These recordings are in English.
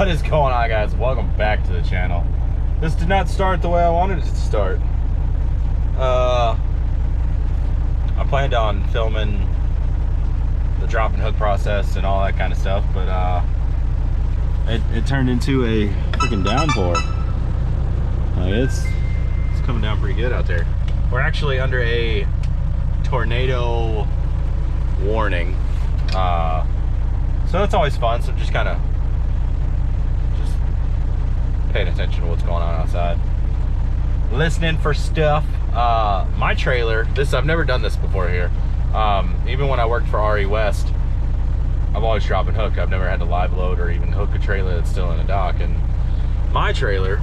What is going on, guys? Welcome back to the channel. This did not start the way I wanted it to start. I planned on filming the drop and hook process and all that kind of stuff, but it turned into a freaking downpour. It's coming down pretty good out there. We're actually under a tornado warning, so that's always fun. So just kind of paying attention to what's going on outside, listening for stuff. My trailer, I've never done this before here. Even when I worked for RE West, I've always dropped and hook. I've never had to live load or even hook a trailer that's still in the dock. And my trailer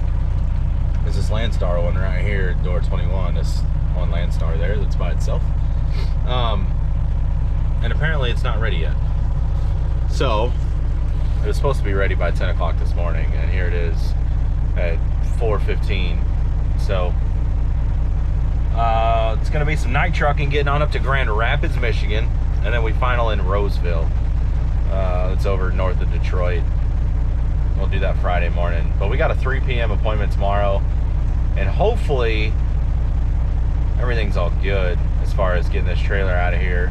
is this Landstar one right here, door 21. This one Landstar there that's by itself. And apparently it's not ready yet. So it was supposed to be ready by 10 o'clock this morning, and here it is at 4:15. So it's gonna be some night trucking getting on up to Grand Rapids, Michigan, and then we final in Roseville. It's over north of Detroit. We'll do that Friday morning, but we got a 3 p.m. appointment tomorrow, and hopefully everything's all good as far as getting this trailer out of here.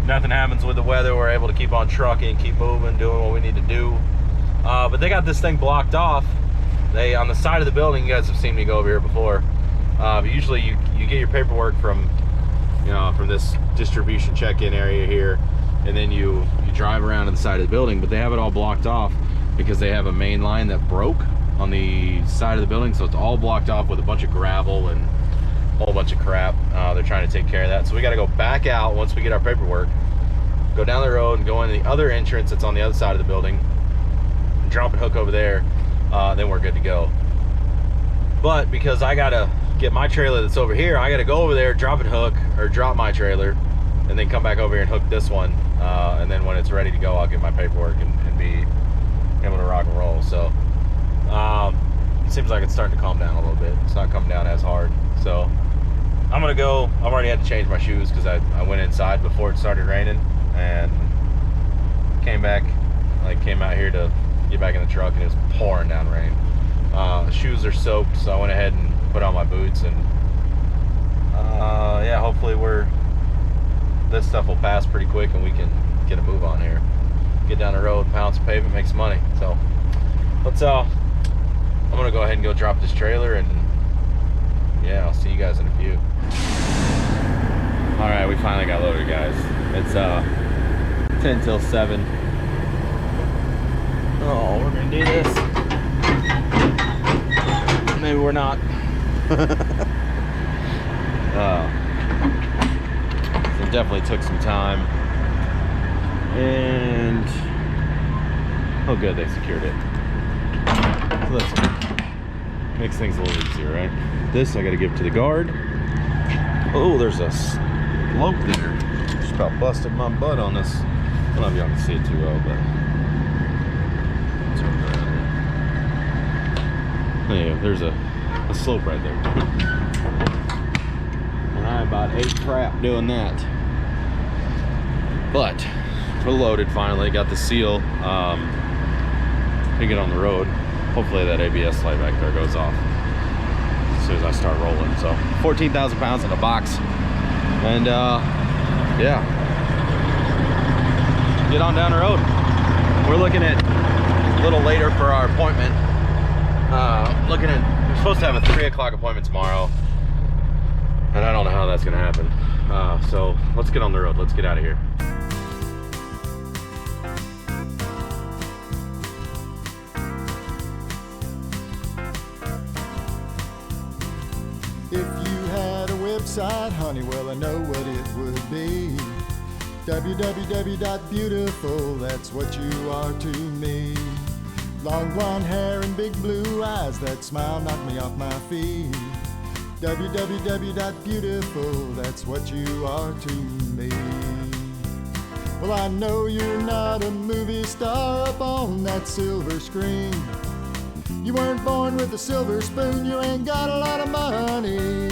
Nothing happens with the weather. We're able to keep on trucking, keep moving, doing what we need to do. But they got this thing blocked off. They, on the side of the building, you guys have seen me go over here before. But usually you get your paperwork from, from this distribution check-in area here, and then you drive around to the side of the building. But they have it all blocked off because they have a main line that broke on the side of the building, so it's all blocked off with a bunch of gravel and a whole bunch of crap. They're trying to take care of that, so we got to go back out once we get our paperwork, go down the road and go in the other entrance that's on the other side of the building, and drop and hook over there. Then we're good to go. But because I gotta get my trailer that's over here, I gotta go over there, drop and hook, or drop my trailer, and then come back over here and hook this one. And then when it's ready to go, I'll get my paperwork and be able to rock and roll. So it seems like it's starting to calm down a little bit. It's not coming down as hard. So I'm gonna go. I've already had to change my shoes because I went inside before it started raining and came out here to get back in the truck, and it was pouring down rain. The shoes are soaked, so I went ahead and put on my boots, and yeah, hopefully this stuff will pass pretty quick and we can get a move on here, get down the road, pound some pavement, make some money. So let's I'm gonna go ahead and go drop this trailer, and yeah, I'll see you guys in a few. All right, we finally got loaded, guys. It's 10 till 7. Oh, we're gonna do this. Maybe we're not. So it definitely took some time, and oh good, they secured it. So that's good. Makes things a little easier, right? This I gotta give to the guard. Oh, there's a slope there. Just about busted my butt on this. I don't know if y'all can see it too well, but yeah, there's a slope right there. And I about ate crap doing that. But we're loaded finally, got the seal. To get on the road. Hopefully that ABS light back there goes off as soon as I start rolling. So 14,000 pounds in a box. And yeah, get on down the road. We're looking at a little later for our appointment. We're supposed to have a 3 o'clock appointment tomorrow, and I don't know how that's gonna happen. So let's get on the road. Let's get out of here. If you had a website, honey, well, I know what it would be. www.beautiful, that's what you are to me. Long blonde hair and big blue eyes, that smile knocked me off my feet. www.beautiful, that's what you are to me. Well, I know you're not a movie star up on that silver screen. You weren't born with a silver spoon, you ain't got a lot of money.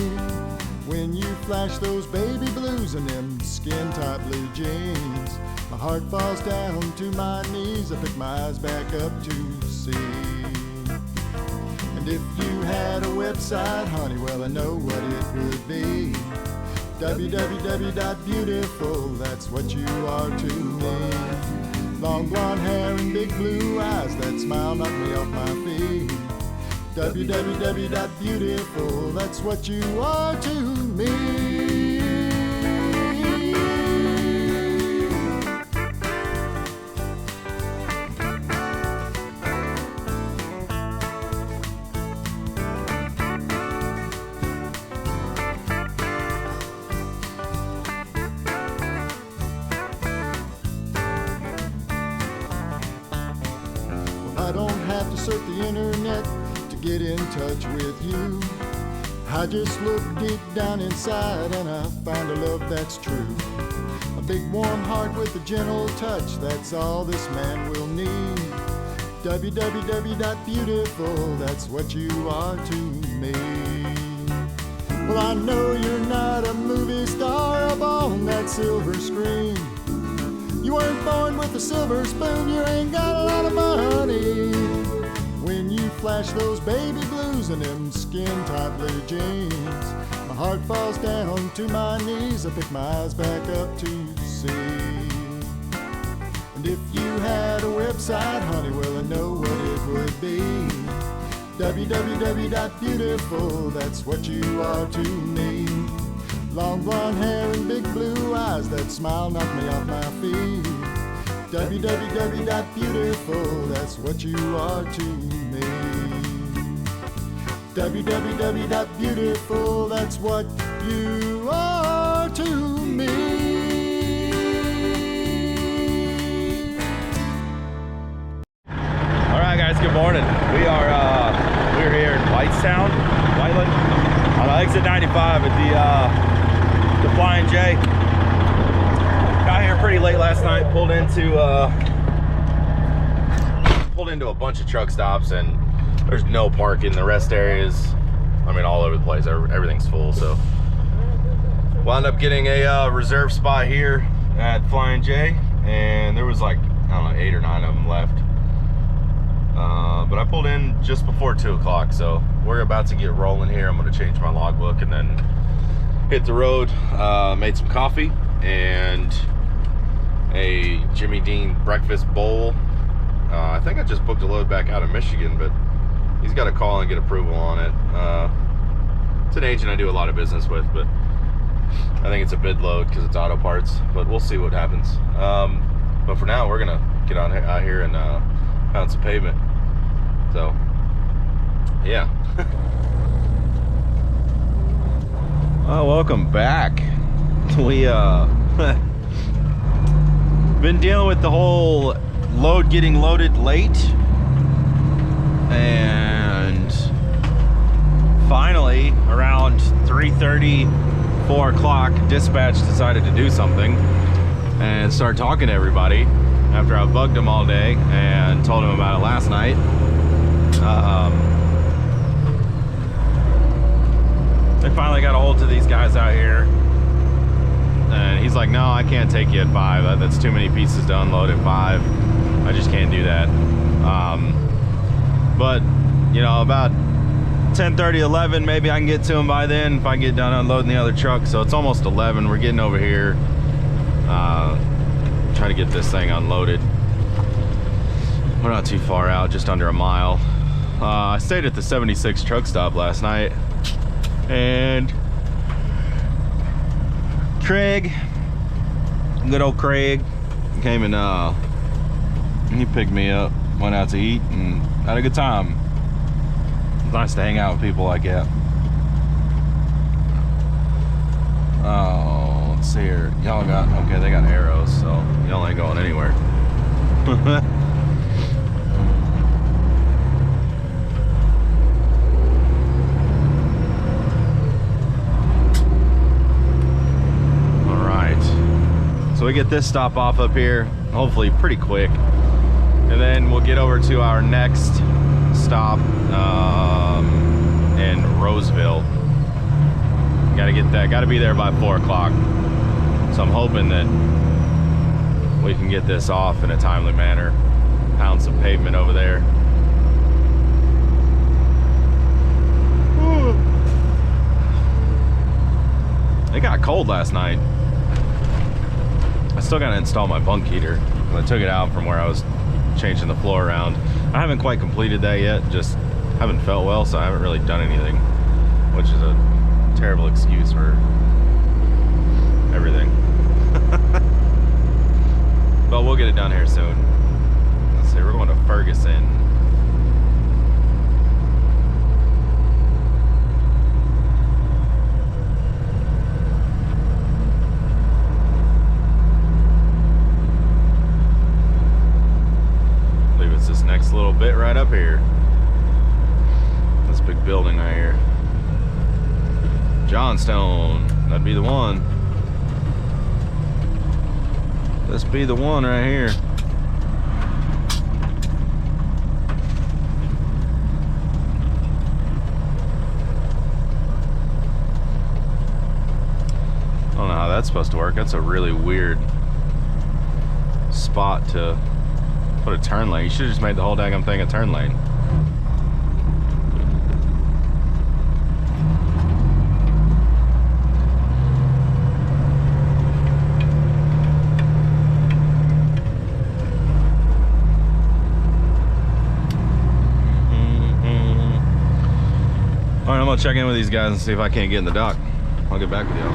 when you flash those baby blues and them skin-tight blue jeans. My heart falls down to my knees, I pick my eyes back up to see. And if you had a website, honey, well, I know what it would be. www.beautiful, that's what you are to me. Long blonde hair and big blue eyes, that smile knocked me off my feet. www.beautiful, that's what you are to me. I don't have to surf the internet to get in touch with you. I just look deep down inside and I find a love that's true. A big warm heart with a gentle touch, that's all this man will need. www.beautiful, that's what you are to me. Well, I know you're not a movie star up on that silver screen. You weren't born with a silver spoon, you ain't got a lot of money. When you flash those baby blues and them skin-tight blue jeans, my heart falls down to my knees, I pick my eyes back up to see. And if you had a website, honey, well, I know what it would be. www.beautiful, that's what you are to me. Long blonde hair and big blue eyes, that smile knocked me off my feet. www.beautiful, that's what you are to me. www.beautiful, that's what you are to me. All right, guys. Good morning. We're here in Whitestown, Whiteland, on exit 95 at the Flying J. Got here pretty late last night. Pulled into a bunch of truck stops, and there's no parking. The rest areas, I mean, all over the place. Everything's full. So wound up getting a reserve spot here at Flying J, and there was like, I don't know, 8 or 9 of them left. But I pulled in just before 2 o'clock, so we're about to get rolling here. I'm going to change my logbook and then hit the road. Made some coffee and a Jimmy Dean breakfast bowl. I think I just booked a load back out of Michigan, but he's got to call and get approval on it. It's an agent I do a lot of business with, but I think it's a bid load because it's auto parts, but we'll see what happens. But for now, we're going to get out here and pound some pavement. So, yeah. Well, welcome back. We been dealing with the whole load getting loaded late, and finally around 3:30, 4 o'clock, dispatch decided to do something and start talking to everybody after I bugged them all day and told them about it last night. They finally got a hold to these guys out here, and he's like, no, I can't take you at 5. That's too many pieces to unload at 5. I just can't do that. But you know, about 10:30, 11, maybe I can get to him by then if I get done unloading the other truck. So it's almost 11. We're getting over here, try to get this thing unloaded. We're not too far out, just under a mile. I stayed at the 76 truck stop last night, and Craig, good old Craig, came and he picked me up, went out to eat, and had a good time. It's nice to hang out with people like that. Oh, let's see here. Y'all got, okay, they got arrows, so y'all ain't going anywhere. So we get this stop off up here, hopefully pretty quick, and then we'll get over to our next stop in Roseville. Gotta get that, gotta be there by 4 o'clock. So I'm hoping that we can get this off in a timely manner. Pound some pavement over there. Whew. It got cold last night. I still gotta install my bunk heater. I took it out from where I was changing the floor around. I haven't quite completed that yet, just haven't felt well, so I haven't really done anything, which is a terrible excuse for everything. But we'll get it done here soon. Let's see, we're going to Ferguson. I believe it's this next little bit right up here. This big building right here. Johnstone, that'd be the one. This be the one right here. I don't know how that's supposed to work. That's a really weird spot to put a turn lane. You should have just made the whole daggum thing a turn lane. All right, I'm gonna check in with these guys and see if I can't get in the dock. I'll get back with y'all.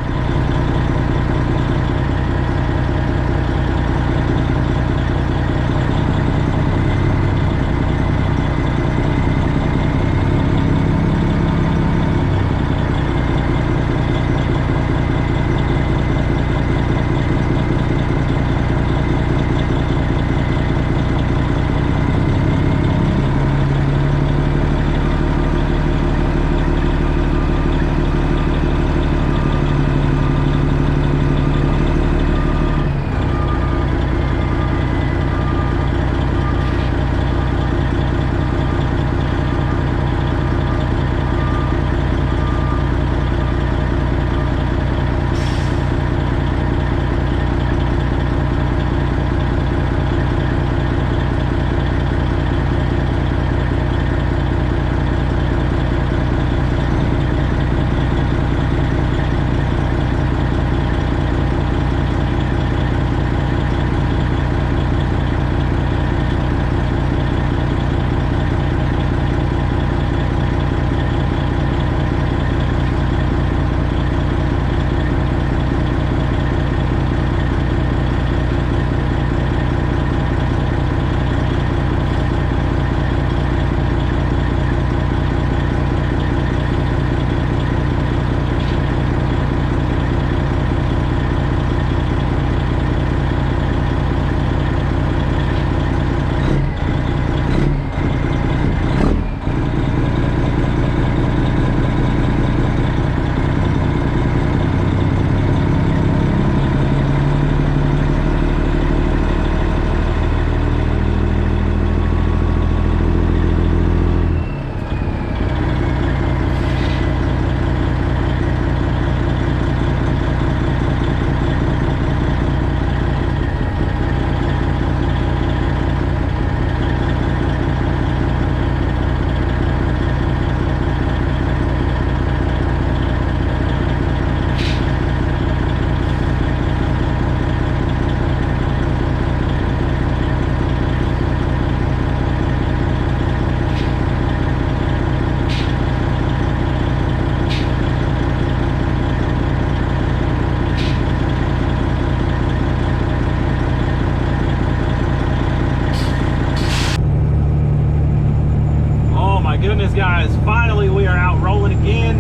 Goodness, guys, finally we are out rolling again.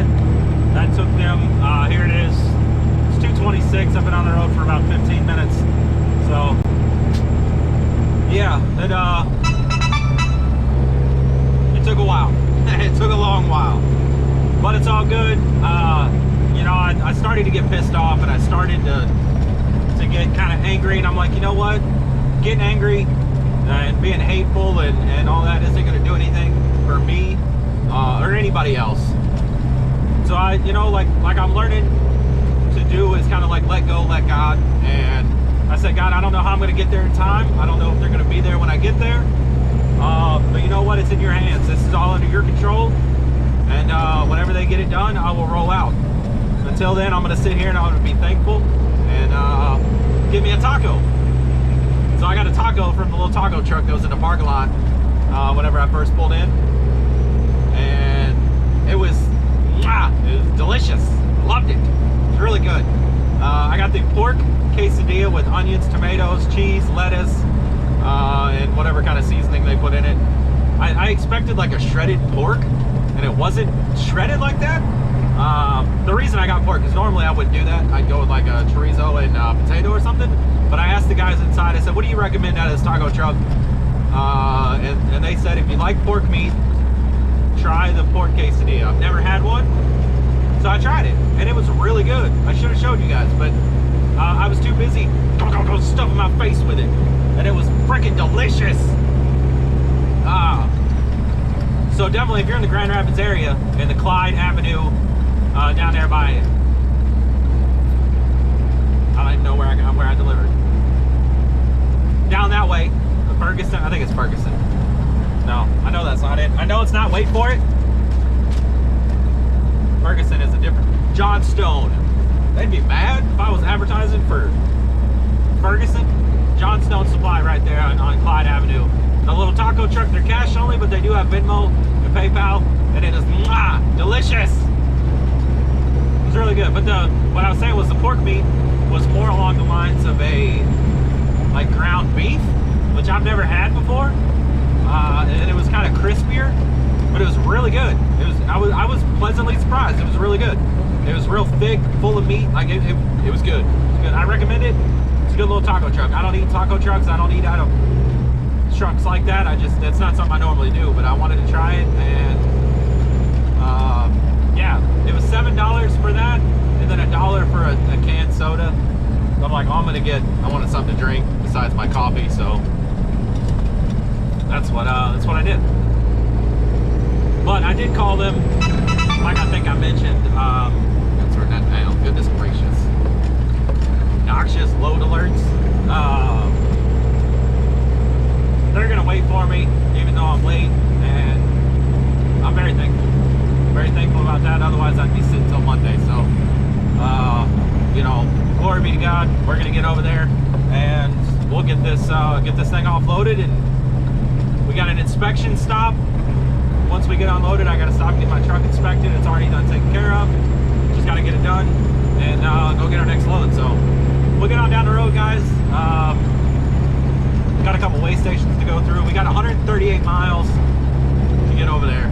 That took them, here it is, it's 2:26. I've been on the road for about 15 minutes. So, yeah, it took a while. It took a long while, but it's all good. You know, I started to get pissed off and I started to get kind of angry, and I'm like, you know what, getting angry and being hateful and all that isn't going to do anything for me or anybody else. So I, you know, like I'm learning to do is kind of like let go, let God. And I said, God, I don't know how I'm going to get there in time. I don't know if they're going to be there when I get there. But you know what? It's in your hands. This is all under your control. And whenever they get it done, I will roll out. Until then, I'm going to sit here and I'm going to be thankful and give me a taco. So I got a taco from the little taco truck that was in the parking lot whenever I first pulled in. And it was delicious. Loved it. It was really good. I got the pork quesadilla with onions, tomatoes, cheese, lettuce, and whatever kind of seasoning they put in it. I expected like a shredded pork, and it wasn't shredded like that. The reason I got pork is normally I wouldn't do that. I'd go with like a chorizo and potato or something. But I asked the guys inside, I said, what do you recommend out of this taco truck? And they said, if you like pork meat, try the pork quesadilla. I've never had one, so I tried it, and it was really good. I should have showed you guys, but I was too busy stuffing my face with it, and it was freaking delicious. So definitely, if you're in the Grand Rapids area, in the Clyde Avenue, down there by, I don't even know where I delivered. Down that way, Ferguson. I think it's Ferguson. No, I know that's not it. I know it's not. Wait for it. Ferguson is a different. Johnstone. They'd be mad if I was advertising for Ferguson. Johnstone Supply right there on Clyde Avenue. The little taco truck, they're cash only, but they do have Venmo and PayPal, and it is delicious. It was really good. But what I was saying was the pork meat was more along the lines of a like ground beef, which I've never had before. And it was kind of crispier, but it was really good. I was pleasantly surprised. It was really good. It was real thick, full of meat. Like it was good. It was good. I recommend it. It's a good little taco truck. I don't eat taco trucks. I don't eat out of trucks like that. That's not something I normally do, but I wanted to try it, and yeah, it was $7 for that, and then $1 for a canned soda. So I'm like, oh, I wanted something to drink besides my coffee, so that's what I did. But I did call them, like I think I mentioned. Let's turn that down. Goodness gracious. Noxious load alerts. They're gonna wait for me, even though I'm late, and I'm very thankful. Very thankful about that. Otherwise, I'd be sitting till Monday. So, you know, glory be to God. We're gonna get over there, and we'll get this thing offloaded, and we got an inspection stop. Once we get unloaded, I gotta stop and get my truck inspected. It's already done, taken care of. Just gotta get it done and go get our next load. So we'll get on down the road, guys. Got a couple way stations to go through. We got 138 miles to get over there.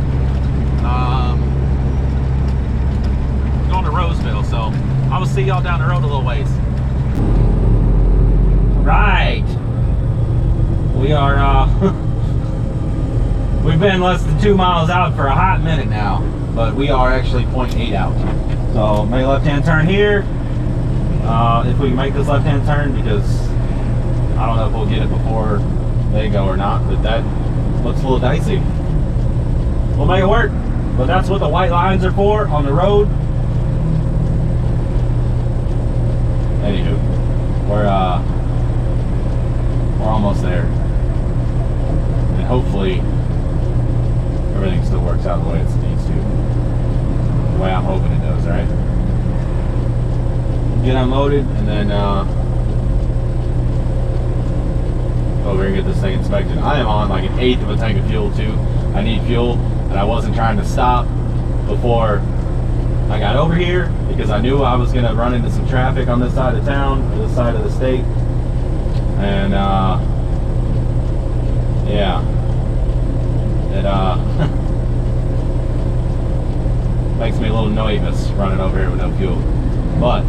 Going to Roseville, so I will see y'all down the road a little ways. Right. We are, we've been less than 2 miles out for a hot minute now, but we are actually 0.8 out. So make a left-hand turn here. If we can make this left-hand turn, because I don't know if we'll get it before they go or not, but that looks a little dicey. We'll make it work, but that's what the white lines are for on the road. Anywho, we're almost there, and hopefully everything still works out the way it needs to, the way I'm hoping it does. Right? Get unloaded, and then over here and get this thing inspected. I am on like 1/8 of a tank of fuel too. I need fuel, and I wasn't trying to stop before I got over here because I knew I was gonna run into some traffic on this side of town, or this side of the state, and yeah, it makes me a little nervous running over here with no fuel. But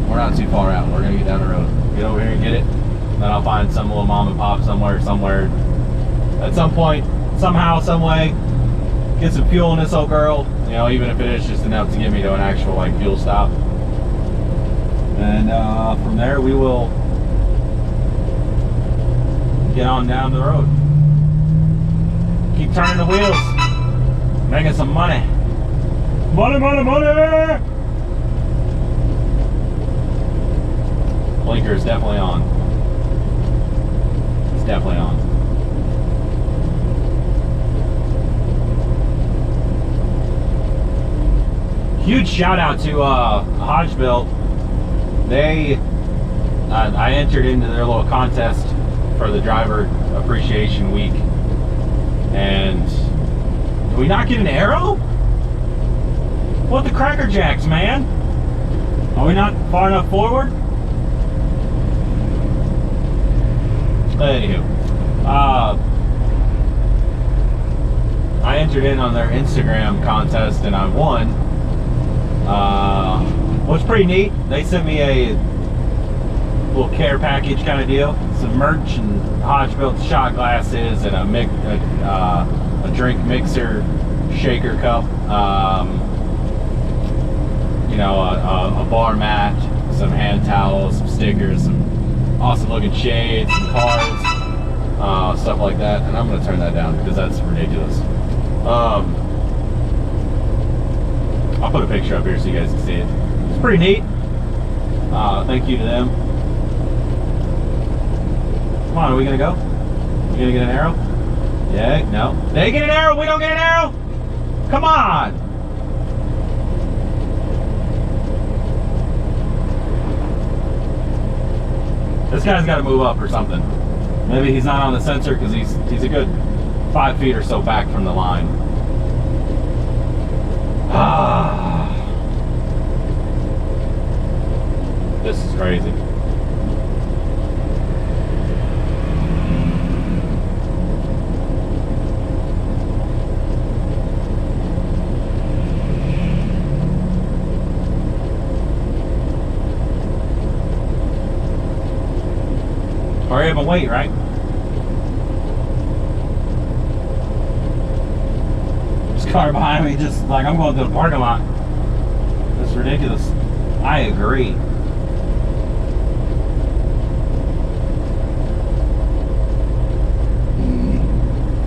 we're not too far out. We're gonna get down the road, get over here and get it. Then I'll find some little mom and pop somewhere at some point, somehow, some way, get some fuel in this old girl, you know, even if it is just enough to get me to an actual like fuel stop. And from there we will get on down the road. Keep turning the wheels, making some money. Money, money, money! Blinker is definitely on. It's definitely on. Huge shout out to Hodgebuilt. I entered into their little contest for the Driver Appreciation Week, and did we not get an arrow? What the Cracker Jacks, man? Are we not far enough forward? Anywho, I entered in on their Instagram contest and I won. What's pretty neat, they sent me a little care package kind of deal, some merch and Hodgebuilt shot glasses and a drink mixer shaker cup, you know, a bar mat, some hand towels, some stickers, some awesome looking shades, some cards, stuff like that. And I'm gonna turn that down because that's ridiculous. I'll put a picture up here so you guys can see it. It's pretty neat. Thank you to them. Come on, are we gonna go? You gonna get an arrow? Yeah, no. They get an arrow, we don't get an arrow? Come on! This guy's gotta move up or something. Maybe he's not on the sensor because he's a good 5 feet or so back from the line. This is crazy. Hurry up and wait, right? This car behind me just like I'm going to the parking lot. This is ridiculous. I agree.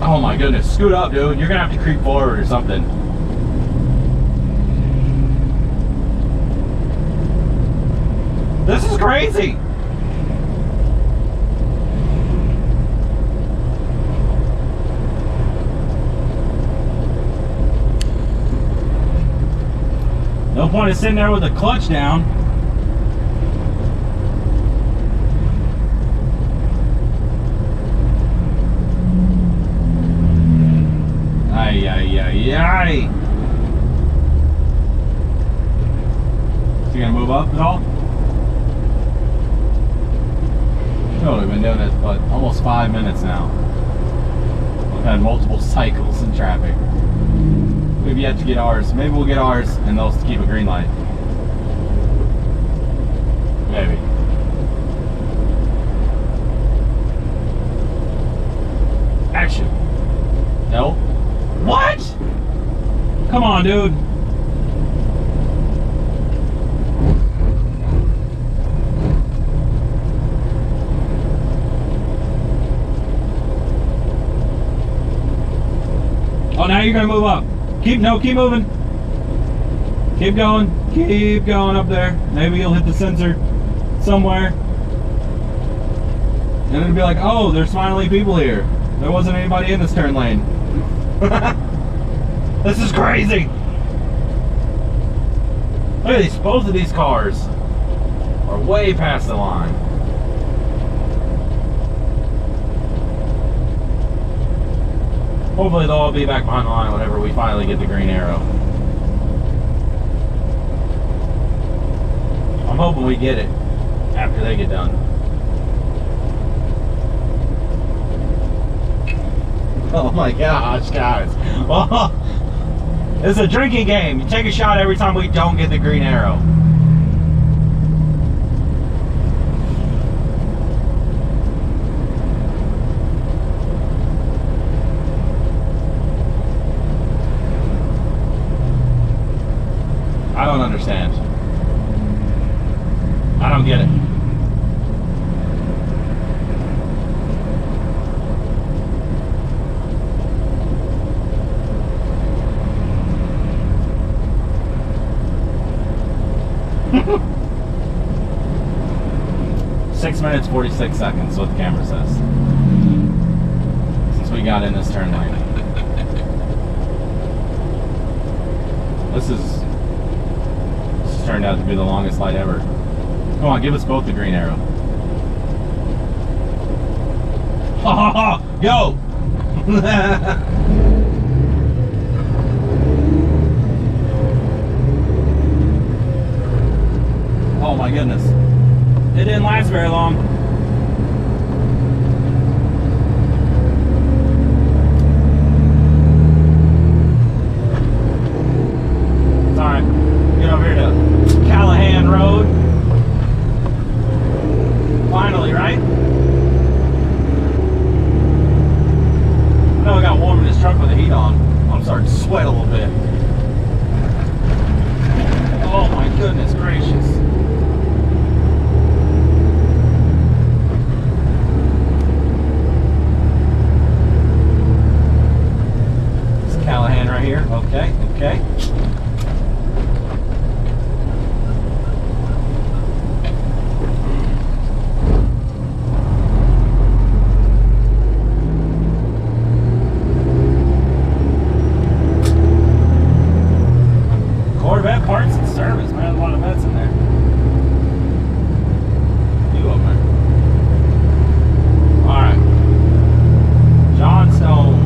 Oh my goodness, scoot up, dude. You're gonna have to creep forward or something. This is crazy. No point in sitting there with the clutch down. Ay, ay, ay, ay. Is he gonna move up at all? No, we've been doing it for almost 5 minutes now. We've had multiple cycles in traffic. We've yet to get ours. Maybe we'll get ours and they'll keep a green light. Maybe. Action. No. What? Come on, dude. Oh, now you're gonna move up. Keep moving. Keep going up there. Maybe you'll hit the sensor somewhere. And it'll be like, oh, there's finally people here. There wasn't anybody in this turn lane. This is crazy. Look at these, both of these cars are way past the line. Hopefully they'll all be back behind the line whenever we finally get the green arrow. I'm hoping we get it after they get done. Oh my gosh, guys. Oh, it's a drinking game. You take a shot every time we don't get the green arrow. I don't understand. I don't get it. 6 minutes 46 seconds, what the camera says. Since we got in this turn lane. This has turned out to be the longest light ever. Come on, give us both the green arrow. Yo! Oh my goodness. It didn't last very long. It's alright. Get over here to Callahan Road. Finally, right? I know I got warm in this truck with the heat on. I'm starting to sweat a little bit. Oh my goodness gracious. Callahan right here. Okay, okay. Corvette parts and service, man. A lot of vets in there. You up there? All right. Johnstone.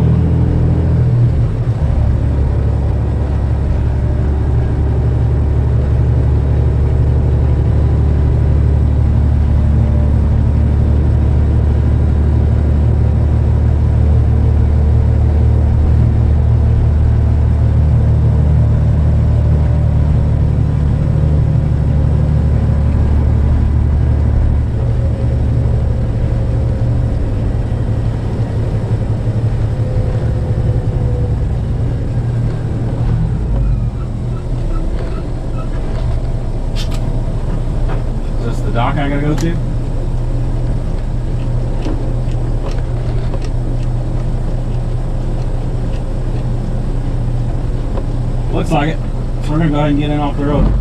Dock I gotta go to? Looks like it. So we're gonna go ahead and get in off the road.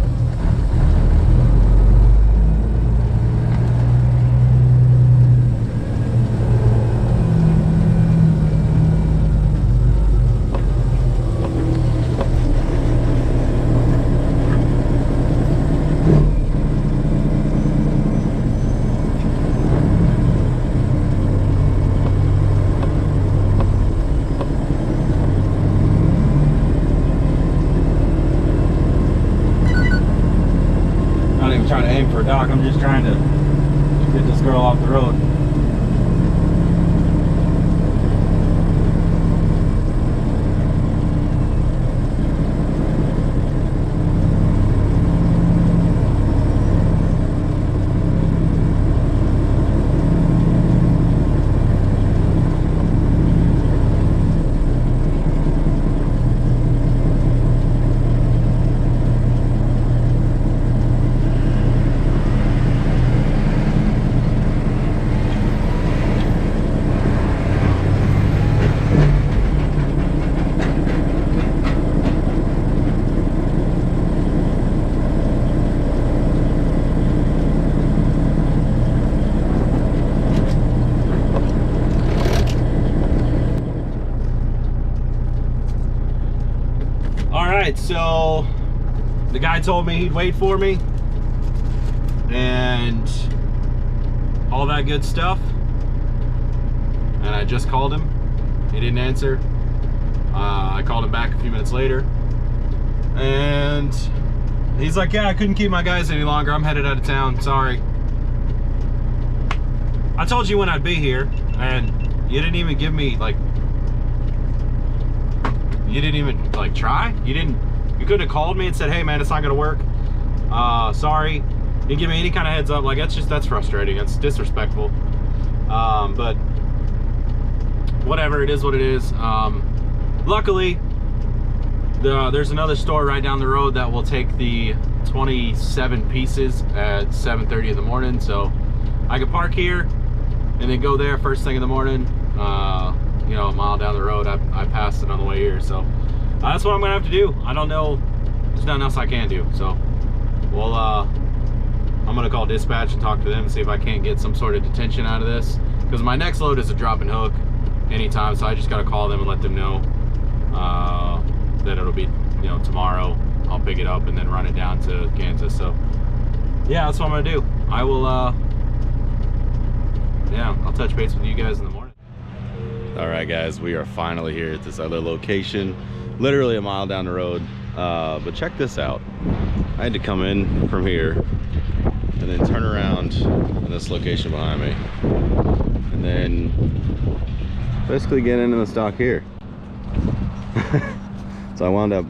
Trying to aim for a dock. I'm just trying to get this girl off the road. So the guy told me he'd wait for me and all that good stuff, and I just called him. He didn't answer. I called him back a few minutes later and he's like, yeah, I couldn't keep my guys any longer, I'm headed out of town, sorry. I told you when I'd be here and you didn't even give me like, you didn't even like try. You could have called me and said, hey man, it's not gonna work. Sorry. You didn't give me any kind of heads up. Like, that's frustrating. It's disrespectful. But whatever, it is what it is. Luckily, there's another store right down the road that will take the 27 pieces at 7:30 in the morning. So I could park here and then go there first thing in the morning. You know, a mile down the road. I passed it on the way here, so that's what I'm gonna have to do. I don't know, there's nothing else I can do, so we'll I'm I'm gonna call dispatch and talk to them and see if I can't get some sort of detention out of this, because my next load is a drop and hook anytime, so I just gotta call them and let them know that it'll be, you know, tomorrow. I'll pick it up and then run it down to Kansas. So yeah, that's what I'm gonna do. I will yeah, I'll touch base with you guys in the morning. All right, guys, we are finally here at this other location, literally a mile down the road. But check this out. I had to come in from here and then turn around in this location behind me, and then basically get into the stock here. So I wound up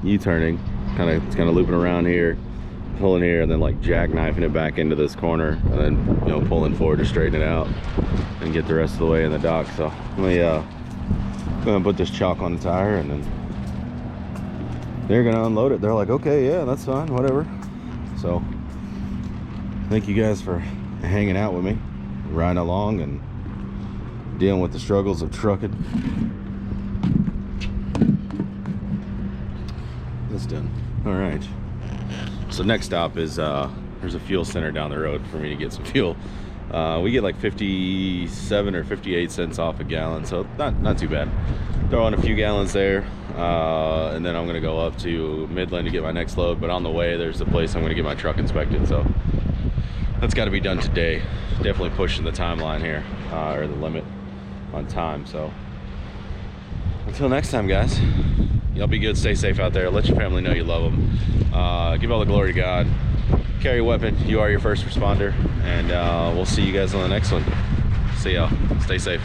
U-turning, kind of looping around here, pulling here, and then like jackknifing it back into this corner, and then, you know, pulling forward to straighten it out and get the rest of the way in the dock. So let me gonna put this chalk on the tire, and then they're gonna unload it. They're like, okay, yeah, that's fine, whatever. So thank you guys for hanging out with me, riding along and dealing with the struggles of trucking. That's done. All right, so next stop is there's a fuel center down the road for me to get some fuel. We get like 57 or 58 cents off a gallon, so not too bad. Throw in a few gallons there, and then I'm gonna go up to Midland to get my next load. But on the way, there's a place I'm gonna get my truck inspected, so that's got to be done today. Definitely pushing the timeline here, or the limit on time. So until next time, guys, y'all be good, stay safe out there, let your family know you love them, give all the glory to God, carry a weapon, you are your first responder, and we'll see you guys on the next one. See y'all, stay safe.